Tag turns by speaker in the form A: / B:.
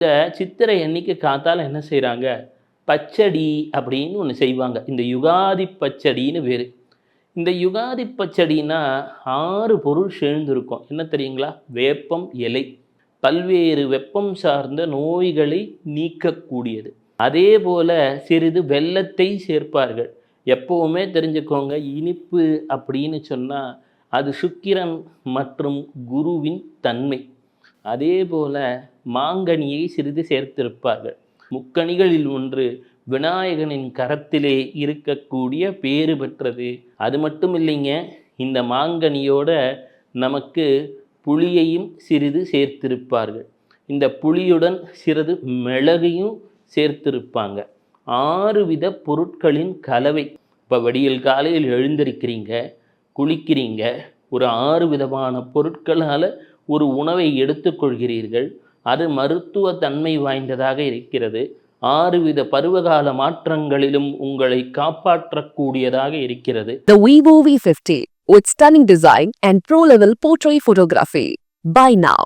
A: இந்த சித்திரை அன்னைக்கு காத்தால என்ன செய்றாங்க, பச்சடி அப்படின்னு ஒண்ணு செய்வாங்க. இந்த யுகாதி பச்சடின்னு பேரு. இந்த யுகாதி பச்சடின்னா 6 பொருள் சேர்ந்திருக்கும். என்ன தெரியுங்களா? வேப்பம் இலை. பல்வேறு வெப்பம் சார்ந்த நோய்களை நீக்கக்கூடியது. அதேபோல சிறிது வெல்லத்தை சேர்ப்பார்கள். எப்பவுமே தெரிஞ்சுக்கோங்க, இனிப்பு அப்படின்னு சொன்னா, அது சுக்கிரன் மற்றும் குருவின் தன்மை. அதேபோல மாங்கனியை சிறிது சேர்த்திருப்பார்கள். முக்கணிகளில் ஒன்று விநாயகனின் கரத்திலே இருக்கக்கூடிய பேறு பெற்றது. அது மட்டும் இல்லைங்க, இந்த மாங்கனியோட நமக்கு புளியையும் சிறிது சேர்த்திருப்பார்கள். இந்த புளியுடன் சிறிது மிளகையும் சேர்த்திருப்பாங்க. 6 வித பொருட்களின் கலவை. இப்போ விடியல் காலையில் எழுந்திருக்கிறீங்க, குளிக்கிறீங்க, ஒரு 6 விதமான பொருட்களால ஒரு உணவை எடுத்துக்கொள்கிறீர்கள். அது மருத்துவ தன்மை வாய்ந்ததாக இருக்கிறது. 6 வித பருவகால மாற்றங்களிலும் உங்களை காப்பாற்றக்கூடியதாக இருக்கிறது.
B: The Vivo V50 with stunning design and pro-level portrait photography. Buy now.